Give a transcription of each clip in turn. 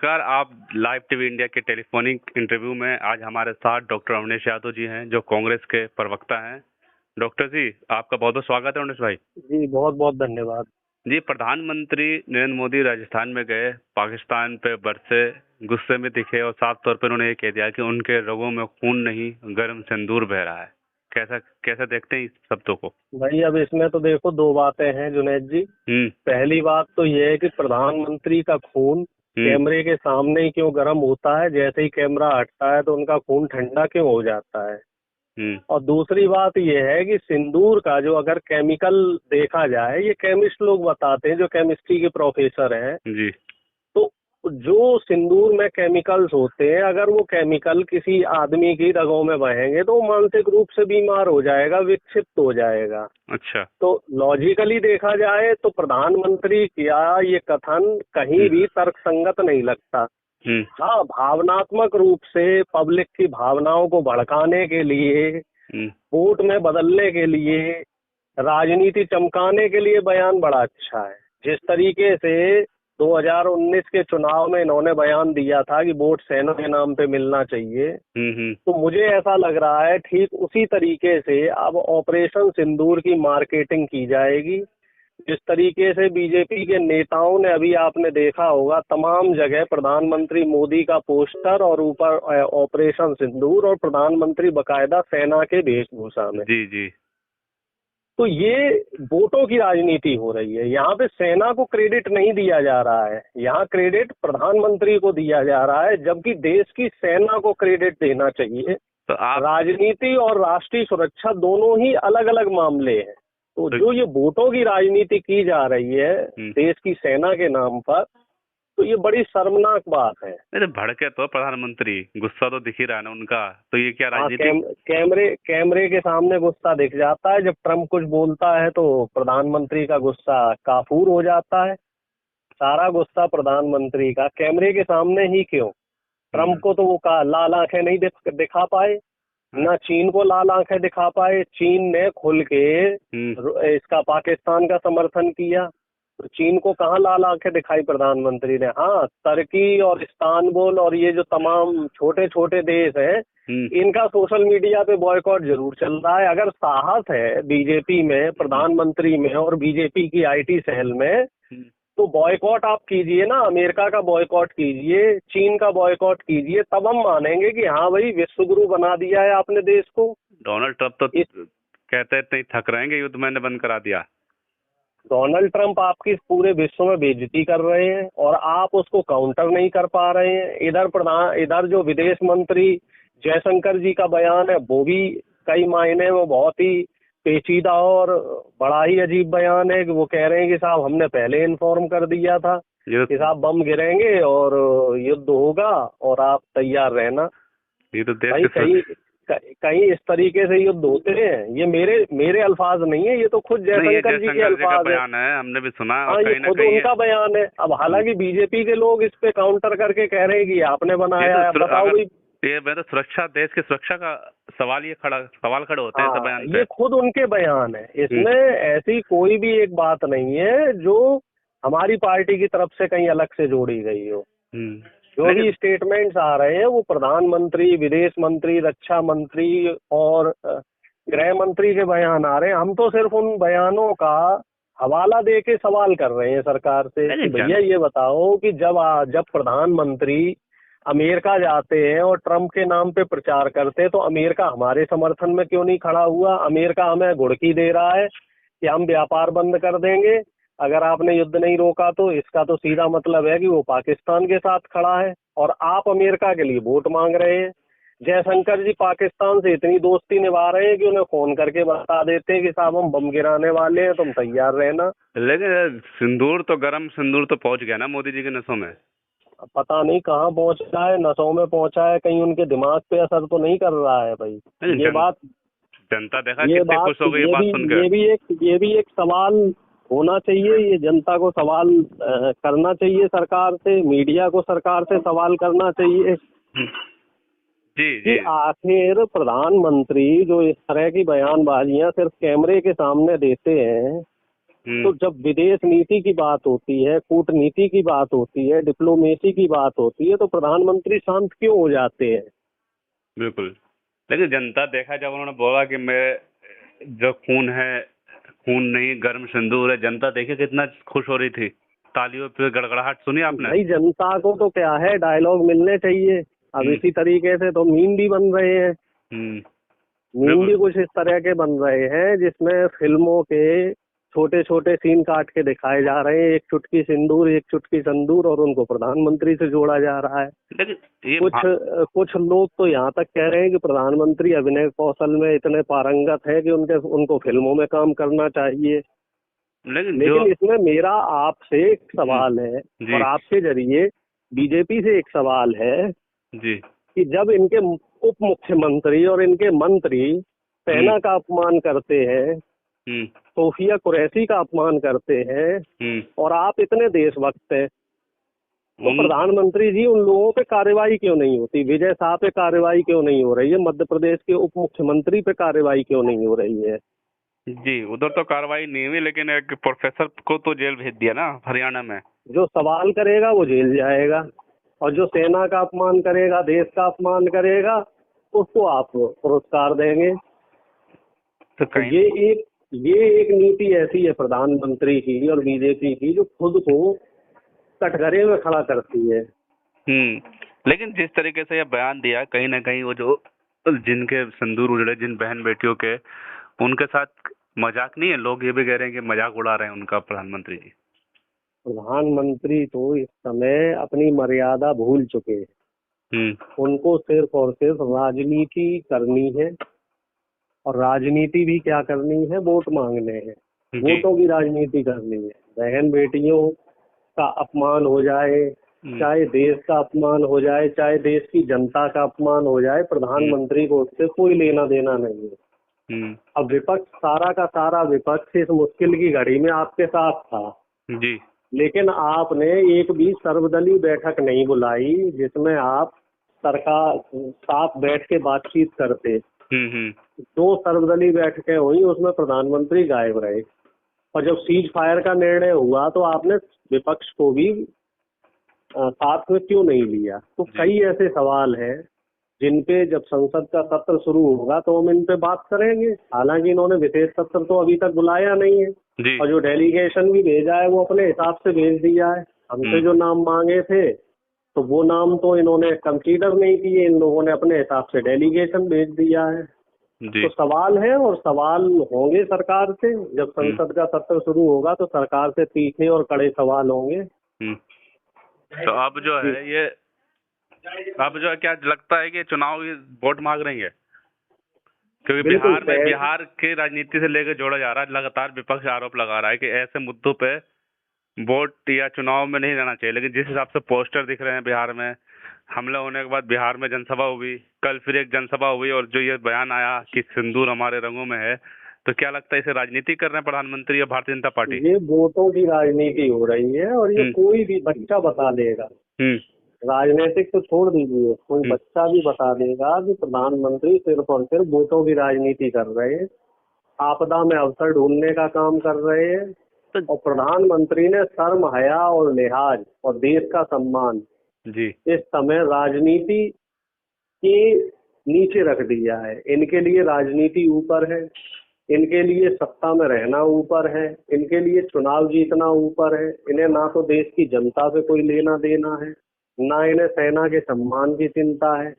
नमस्कार। आप live TV India के टेलीफोनिक इंटरव्यू में आज हमारे साथ डॉक्टर अवनीश यादव जी हैं, जो कांग्रेस के प्रवक्ता हैं। डॉक्टर जी, आपका बहुत बहुत स्वागत है। अवनीश भाई जी, बहुत बहुत धन्यवाद। जी, प्रधानमंत्री नरेंद्र मोदी राजस्थान में गए, पाकिस्तान पे बरसे, गुस्से में दिखे और साफ तौर पर उन्होंने ये कह दिया कि उनके रगों में खून नहीं, गर्म सिंदूर बह रहा है। कैसा कैसा देखते हैं इस शब्दों को? भाई, अब इसमें तो देखो दो बातें हैं जुनैद जी। पहली बात तो ये है कि प्रधानमंत्री का खून कैमरे के सामने ही क्यों गर्म होता है, जैसे ही कैमरा हटता है तो उनका खून ठंडा क्यों हो जाता है। और दूसरी बात ये है कि सिंदूर का जो अगर केमिकल देखा जाए, ये केमिस्ट लोग बताते हैं जो केमिस्ट्री के प्रोफेसर हैं जी। तो जो सिंदूर में केमिकल्स होते हैं, अगर वो केमिकल किसी आदमी की रगों में बहेंगे तो वो मानसिक रूप से बीमार हो जाएगा, विक्षिप्त हो जाएगा। अच्छा। तो लॉजिकली देखा जाए तो प्रधानमंत्री का ये कथन कहीं भी तर्कसंगत नहीं लगता। हाँ, भावनात्मक रूप से पब्लिक की भावनाओं को भड़काने के लिए, वोट में बदलने के लिए, राजनीति चमकाने के लिए बयान बड़ा अच्छा है। जिस तरीके से 2019 के चुनाव में इन्होंने बयान दिया था कि वोट सेना के नाम पे मिलना चाहिए, तो मुझे ऐसा लग रहा है ठीक उसी तरीके से अब ऑपरेशन सिंदूर की मार्केटिंग की जाएगी। जिस तरीके से बीजेपी के नेताओं ने, अभी आपने देखा होगा, तमाम जगह प्रधानमंत्री मोदी का पोस्टर और ऊपर ऑपरेशन सिंदूर और प्रधानमंत्री बकायदा सेना के वेशभूषा में। जी जी। तो ये वोटों की राजनीति हो रही है। यहाँ पे सेना को क्रेडिट नहीं दिया जा रहा है, यहाँ क्रेडिट प्रधानमंत्री को दिया जा रहा है, जबकि देश की सेना को क्रेडिट देना चाहिए। तो आप राजनीति और राष्ट्रीय सुरक्षा दोनों ही अलग अलग मामले हैं। तो जो ये वोटों की राजनीति की जा रही है देश की सेना के नाम पर, तो ये बड़ी शर्मनाक बात है। अरे भड़के तो प्रधानमंत्री, गुस्सा तो दिख ही रहा है ना उनका, तो ये क्या राजनीति? कैमरे के सामने गुस्सा दिख जाता है। जब ट्रम्प कुछ बोलता है तो प्रधानमंत्री का गुस्सा काफूर हो जाता है। सारा गुस्सा प्रधानमंत्री का कैमरे के सामने ही क्यों? ट्रम्प को तो वो लाल आंखें नहीं दिखा पाए, ना चीन को लाल आंखें दिखा पाए। चीन ने खुल के इसका पाकिस्तान का समर्थन किया, तो चीन को कहाँ लाल आंखें दिखाई प्रधानमंत्री ने? हाँ, तुर्की और इस्तांबुल और ये जो तमाम छोटे छोटे देश हैं, इनका सोशल मीडिया पे बॉयकॉट जरूर चल रहा है। अगर साहस है बीजेपी में, प्रधानमंत्री में और बीजेपी की आईटी सेल में, तो बॉयकॉट आप कीजिए ना, अमेरिका का बॉयकॉट कीजिए, चीन का बॉयकॉट कीजिए, तब हम मानेंगे कि हाँ भाई, विश्व गुरु बना दिया है आपने देश को। डोनाल्ड ट्रम्प तो कहते हैं थक रहेंगे, युद्ध मैंने बंद करा दिया। डोनाल्ड ट्रम्प आपकी पूरे विश्व में बेइज्जती कर रहे हैं और आप उसको काउंटर नहीं कर पा रहे हैं। इधर जो विदेश मंत्री जयशंकर जी का बयान है, वो भी कई मायने में बहुत ही पेचीदा और बड़ा ही अजीब बयान है कि वो कह रहे हैं कि साहब हमने पहले इन्फॉर्म कर दिया था कि साहब बम गिरेंगे और युद्ध होगा और आप तैयार रहना। ये तो भाई कहीं इस तरीके से युद्ध होते हैं? ये मेरे अल्फाज नहीं है, ये तो खुद जयशंकर जी के अल्फाज है, हमने भी सुना। हाँ, ये खुद उनका बयान है। अब हालांकि बीजेपी के लोग इस पे काउंटर करके कह रहे हैं कि आपने बनाया है। बताओ भाई, ये तो सुरक्षा, देश की सुरक्षा का सवाल खड़े होते हैं इस बयान पे। ये खुद उनके बयान है। इसमें ऐसी कोई भी एक बात नहीं है जो हमारी पार्टी की तरफ से कहीं अलग से जोड़ी गई हो। जो भी स्टेटमेंट्स आ रहे हैं वो प्रधानमंत्री, विदेश मंत्री, रक्षा मंत्री और गृह मंत्री के बयान आ रहे हैं। हम तो सिर्फ उन बयानों का हवाला दे के सवाल कर रहे हैं सरकार से कि भैया ये बताओ कि जब प्रधानमंत्री अमेरिका जाते हैं और ट्रम्प के नाम पे प्रचार करते हैं, तो अमेरिका हमारे समर्थन में क्यों नहीं खड़ा हुआ? अमेरिका हमें घुड़की दे रहा है कि हम व्यापार बंद कर देंगे अगर आपने युद्ध नहीं रोका तो। इसका तो सीधा मतलब है कि वो पाकिस्तान के साथ खड़ा है और आप अमेरिका के लिए वोट मांग रहे हैं। जयशंकर जी पाकिस्तान से इतनी दोस्ती निभा रहे हैं कि उन्हें फोन करके बता देते हैं कि साहब हम बम गिराने वाले हैं, तुम तैयार रहना। लेकिन गर्म सिंदूर तो पहुंच गया ना मोदी जी के नसों में। पता नहीं कहाँ पहुंचा है, नसों में पहुंचा है, कहीं उनके दिमाग पे असर तो नहीं कर रहा है भाई। ये बात जनता देखा कितने खुश हो गई ये बात सुनकर। ये भी एक सवाल होना चाहिए। ये जनता को सवाल करना चाहिए सरकार से, मीडिया को सरकार से सवाल करना चाहिए कि आखिर प्रधानमंत्री जो इस तरह की बयानबाजियां सिर्फ कैमरे के सामने देते हैं, तो जब विदेश नीति की बात होती है, कूटनीति की बात होती है, डिप्लोमेसी की बात होती है, तो प्रधानमंत्री शांत क्यों हो जाते हैं? बिल्कुल। लेकिन जनता देखा, जब उन्होंने बोला कि मैं जो खून है, खून नहीं गर्म सिंदूर है, जनता देखिए कितना खुश हो रही थी, तालियों पे गड़गड़ाहट सुनी आपने? भाई जनता को तो क्या है, डायलॉग मिलने चाहिए। अब इसी तरीके से तो मीम भी बन रहे हैं। मीम भी कुछ इस तरह के बन रहे हैं जिसमें फिल्मों के छोटे छोटे सीन काट के दिखाए जा रहे हैं, एक चुटकी सिंदूर, एक चुटकी संदूर, और उनको प्रधानमंत्री से जोड़ा जा रहा है। कुछ लोग तो यहाँ तक कह रहे हैं कि प्रधानमंत्री अभिनय कौशल में इतने पारंगत है कि उनको फिल्मों में काम करना चाहिए। लेकिन इसमें मेरा आपसे एक सवाल है, और आपके जरिए बीजेपी से एक सवाल है जी, कि जब इनके उप मुख्यमंत्री और इनके मंत्री सेना का अपमान करते हैं, सोफिया कुरैशी का अपमान करते हैं, और आप इतने देशभक्त हैं, तो प्रधानमंत्री जी उन लोगों पे कार्रवाई क्यों नहीं होती? विजय शाह पे कार्रवाई क्यों नहीं हो रही है? मध्य प्रदेश के उप मुख्यमंत्री पे कार्रवाई क्यों नहीं हो रही है? जी, उधर तो कार्रवाई नहीं हुई, लेकिन एक प्रोफेसर को तो जेल भेज दिया ना हरियाणा में। जो सवाल करेगा वो जेल जाएगा, और जो सेना का अपमान करेगा, देश का अपमान करेगा, उसको आप पुरस्कार देंगे। तो ये एक नीति ऐसी है प्रधानमंत्री की और बीजेपी की, जो खुद को कटघरे में खड़ा करती है। लेकिन जिस तरीके से यह बयान दिया, कहीं ना कहीं वो जो जिनके सिंदूर उजड़े, जिन बहन बेटियों के, उनके साथ मजाक नहीं है? लोग ये भी कह रहे हैं कि मजाक उड़ा रहे हैं उनका प्रधानमंत्री जी। प्रधानमंत्री तो इस समय अपनी मर्यादा भूल चुके हैं। उनको सिर्फ और सिर्फ राजनीति करनी है, और राजनीति भी क्या करनी है? वोट मांगने हैं, वोटों की राजनीति करनी है। बहन बेटियों का अपमान हो जाए, चाहे देश का अपमान हो जाए, चाहे देश की जनता का अपमान हो जाए, प्रधानमंत्री को उससे कोई लेना देना नहीं है। अब विपक्ष, सारा का सारा विपक्ष इस मुश्किल की घड़ी में आपके साथ था जी, लेकिन आपने एक भी सर्वदलीय बैठक नहीं बुलाई जिसमें आप सरकार साथ बैठ के बातचीत करते। 2 सर्वदलीय बैठकें हुई, उसमें प्रधानमंत्री गायब रहे, और जब सीज फायर का निर्णय हुआ तो आपने विपक्ष को भी साथ में क्यों नहीं लिया? तो कई ऐसे सवाल हैं जिन पे जब संसद का सत्र शुरू होगा तो हम इन पे बात करेंगे। हालांकि इन्होंने विशेष सत्र तो अभी तक बुलाया नहीं है, और जो डेलीगेशन भी भेजा है वो अपने हिसाब से भेज दिया है। हमसे जो नाम मांगे थे तो वो नाम तो इन्होंने कंसीडर नहीं किए, इन लोगों ने अपने हिसाब से डेलीगेशन भेज दिया है। तो सवाल है, और सवाल होंगे सरकार से। जब संसद का सत्र शुरू होगा तो सरकार से तीखे और कड़े सवाल होंगे। तो अब जो है ये, अब जो है, क्या लगता है कि चुनाव वोट मांग रही है? क्योंकि बिहार के राजनीति से लेकर जोड़ा जा रहा है, लगातार विपक्ष आरोप लगा रहा है कि ऐसे मुद्दों पे वोट या चुनाव में नहीं रहना चाहिए। लेकिन जिस हिसाब से पोस्टर दिख रहे हैं बिहार में, हमला होने के बाद बिहार में जनसभा हुई, कल फिर एक जनसभा हुई, और जो ये बयान आया कि सिंदूर हमारे रंगों में है, तो क्या लगता है इसे राजनीति कर रहे हैं प्रधानमंत्री या भारतीय जनता पार्टी? ये वोटों की राजनीति हो रही है, और ये कोई भी बच्चा बता देगा। राजनीतिक तो छोड़ दीजिए, कोई बच्चा भी बता देगा कि प्रधानमंत्री सिर्फ और सिर्फ वोटों की राजनीति कर रहे हैं, आपदा में अवसर ढूंढने का काम कर रहे हैं। और प्रधानमंत्री ने शर्म, हया और लिहाज और देश का सम्मान जी इस समय राजनीति के नीचे रख दिया है। इनके लिए राजनीति ऊपर है, इनके लिए सत्ता में रहना ऊपर है, इनके लिए चुनाव जीतना ऊपर है। इन्हें ना तो देश की जनता से कोई लेना देना है, ना इन्हें सेना के सम्मान की चिंता है,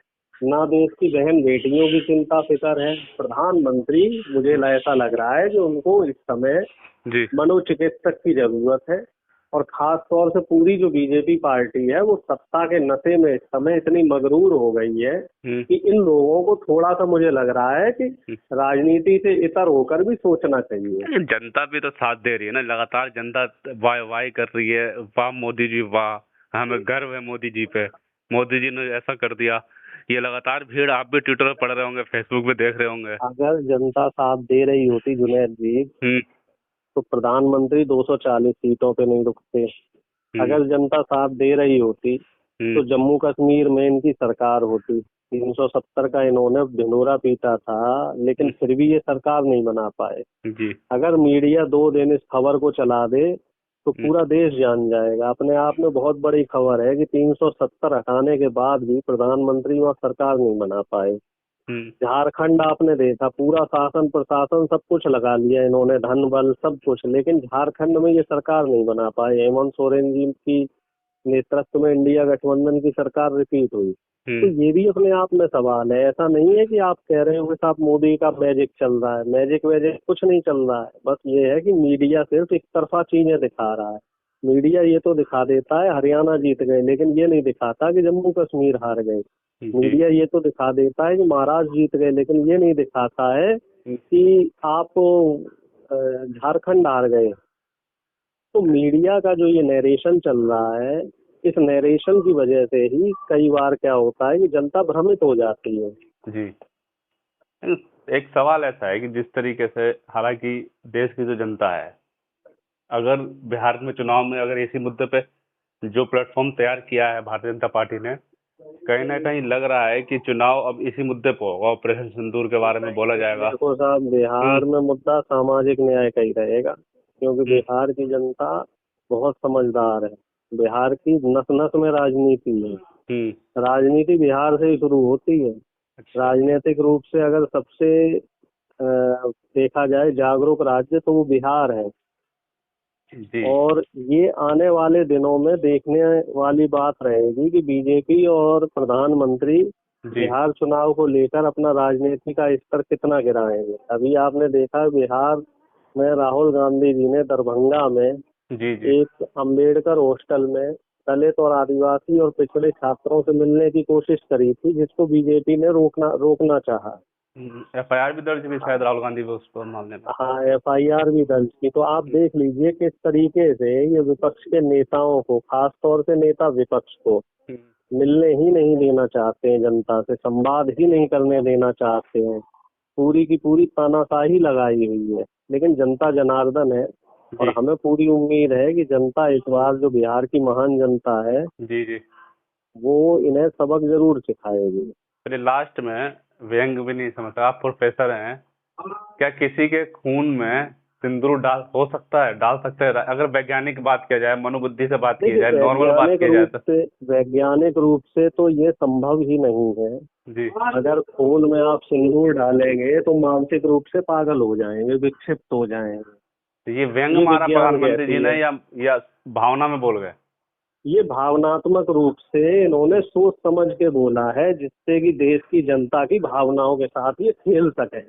ना देश की बहन बेटियों की चिंता फिक्र है। प्रधानमंत्री, मुझे ऐसा लग रहा है कि उनको इस समय मनोचिकित्सक की जरूरत है, और खास तौर से पूरी जो बीजेपी पार्टी है वो सत्ता के नशे में इस समय इतनी मगरूर हो गई है कि इन लोगों को थोड़ा सा, मुझे लग रहा है कि राजनीति से इतर होकर भी सोचना चाहिए। जनता भी तो साथ दे रही है ना, लगातार जनता वाह वाह कर रही है, वाह मोदी जी वाह, हमें गर्व है मोदी जी पे, मोदी जी ने ऐसा कर दिया। ये लगातार भीड़, आप भी ट्विटर पर पढ़ रहे होंगे, फेसबुक पे देख रहे होंगे। अगर जनता साथ दे रही होती जुनैद जी, तो प्रधानमंत्री 240 सीटों पे नहीं रुकते। अगर जनता साथ दे रही होती तो जम्मू कश्मीर में इनकी सरकार होती। 370 का इन्होंने ढिंढोरा पीटा था, लेकिन फिर भी ये सरकार नहीं बना पाए। जी। अगर मीडिया 2 दिन इस खबर को चला दे तो पूरा देश जान जाएगा। अपने आप में बहुत बड़ी खबर है कि 370 हटाने के बाद भी प्रधानमंत्री और सरकार नहीं बना पाए। झारखंड आपने देखा, पूरा शासन प्रशासन सब कुछ लगा लिया इन्होंने, धन बल सब कुछ, लेकिन झारखंड में ये सरकार नहीं बना पाए। हेमंत सोरेन जी की नेतृत्व में इंडिया गठबंधन की सरकार रिपीट हुई। तो ये भी अपने आप में सवाल है। ऐसा नहीं है कि आप कह रहे हो कि साहब मोदी का मैजिक चल रहा है, मैजिक वैजिक कुछ नहीं चल रहा है। बस ये है कि मीडिया सिर्फ एक तरफा चीजें दिखा रहा है। मीडिया ये तो दिखा देता है हरियाणा जीत गए, लेकिन ये नहीं दिखाता कि जम्मू कश्मीर हार गए। मीडिया ये तो दिखा देता है कि महाराष्ट्र जीत गए, लेकिन ये नहीं दिखाता है कि आप झारखंड हार गए। तो मीडिया का जो ये नरेशन चल रहा है, इस नरेशन की वजह से ही कई बार क्या होता है कि जनता भ्रमित हो जाती है। जी। एक सवाल ऐसा है कि जिस तरीके से हालांकि देश की जो जनता है, अगर बिहार में चुनाव में अगर इसी मुद्दे पे जो प्लेटफॉर्म तैयार किया है भारतीय जनता पार्टी ने, कहीं ना कहीं लग रहा है कि चुनाव अब इसी मुद्दे पर होगा, ऑपरेशन सिंदूर के बारे में बोला जाएगा। देखो साहब, बिहार में मुद्दा सामाजिक न्याय का ही रहेगा, क्योंकि बिहार की जनता बहुत समझदार है। बिहार की नस नस में राजनीति है। राजनीति बिहार से ही शुरू होती है। राजनीतिक रूप से अगर सबसे देखा जाए जागरूक राज्य तो वो बिहार है। और ये आने वाले दिनों में देखने वाली बात रहेगी कि बीजेपी और प्रधानमंत्री बिहार चुनाव को लेकर अपना राजनीति का स्तर कितना गिराएंगे। अभी आपने देखा बिहार में राहुल गांधी जी ने दरभंगा में एक अंबेडकर हॉस्टल में दलित और आदिवासी और पिछड़े छात्रों से मिलने की कोशिश करी थी, जिसको बीजेपी ने रोकना चाहा। FIR भी दर्ज की शायद राहुल गांधी उस मामले में। हाँ, FIR भी दर्ज की। तो आप देख लीजिए किस तरीके से ये विपक्ष के नेताओं को, खास तौर से नेता विपक्ष को मिलने ही नहीं देना चाहते हैं, जनता से संवाद ही नहीं करने देना चाहते हैं। पूरी की पूरी तानाशाही लगाई हुई है। लेकिन जनता जनार्दन है और हमें पूरी उम्मीद है कि जनता इस बार, जो बिहार की महान जनता है, वो इन्हें सबक जरूर सिखाएगी। फिर लास्ट में व्यंग भी नहीं समझता, आप प्रोफेसर हैं, क्या किसी के खून में सिंदूर डाल सकते हैं? अगर वैज्ञानिक बात किया जाए, मनोबुद्धि से बात की जाए, नॉर्मल बात की जाए तो वैज्ञानिक रूप से तो ये संभव ही नहीं है जी। अगर खून में आप सिंदूर डालेंगे तो मानसिक रूप से पागल हो जाएंगे, विक्षिप्त हो जाएंगे। ये व्यंग मारा प्रधानमंत्री जी ने या भावना में बोल गए? ये भावनात्मक रूप से इन्होंने सोच समझ के बोला है, जिससे कि देश की जनता की भावनाओं के साथ ये खेल सके।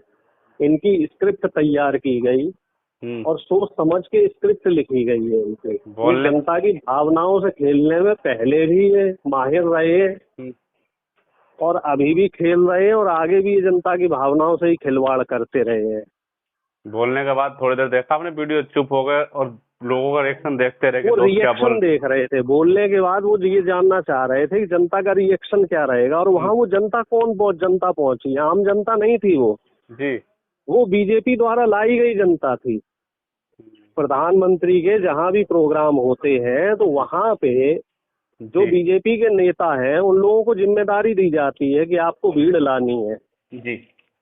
इनकी स्क्रिप्ट तैयार की गई और सोच समझ के स्क्रिप्ट लिखी गई है। इनसे जनता की भावनाओं से खेलने में पहले भी ये माहिर रहे और अभी भी खेल रहे हैं और आगे भी ये जनता की भावनाओं से ही खिलवाड़ करते रहे हैं। बोलने के बाद थोड़ी देर देखा आपने वीडियो, चुप हो गए और लोगों का रिएक्शन देखते रहे। वो रिएक्शन देख रहे थे। बोलने के बाद वो ये जानना चाह रहे थे कि जनता का रिएक्शन क्या रहेगा। और वहाँ वो जनता जनता पहुंची, आम जनता नहीं थी वो जी, वो बीजेपी द्वारा लाई गई जनता थी। प्रधानमंत्री के जहाँ भी प्रोग्राम होते हैं तो वहाँ पे जो बीजेपी के नेता हैं उन लोगों को जिम्मेदारी दी जाती है कि आपको भीड़ लानी है जी।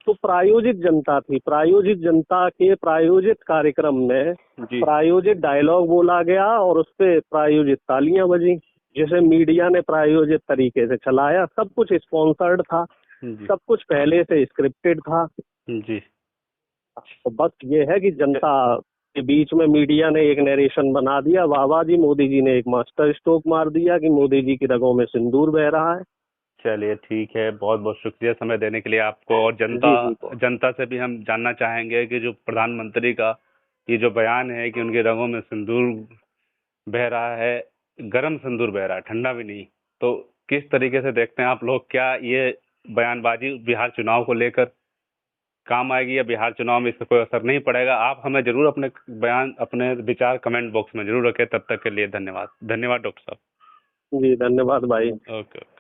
तो प्रायोजित जनता थी। प्रायोजित जनता के प्रायोजित कार्यक्रम में प्रायोजित डायलॉग बोला गया और उस पे प्रायोजित तालियां बजी, जिसे मीडिया ने प्रायोजित तरीके से चलाया। सब कुछ स्पॉन्सर्ड था, सब कुछ पहले से स्क्रिप्टेड था जी। तो बस ये है कि जनता के बीच में मीडिया ने एक नरेशन बना दिया। वाह जी, मोदी जी ने एक मास्टर स्ट्रोक मार दिया कि मोदी जी की रगों में सिंदूर बह रहा है। चलिए ठीक है, बहुत बहुत शुक्रिया समय देने के लिए आपको। और जनता से भी हम जानना चाहेंगे कि जो प्रधानमंत्री का ये जो बयान है कि उनके रंगों में सिंदूर बह रहा है, गर्म सिंदूर बह रहा है, ठंडा भी नहीं, तो किस तरीके से देखते हैं आप लोग? क्या ये बयानबाजी बिहार चुनाव को लेकर काम आएगी या बिहार चुनाव में इसका कोई असर नहीं पड़ेगा? आप हमें जरूर अपने बयान, अपने विचार कमेंट बॉक्स में जरूर रखें। तब तक के लिए धन्यवाद। धन्यवाद डॉक्टर साहब। जी धन्यवाद भाई। ओके।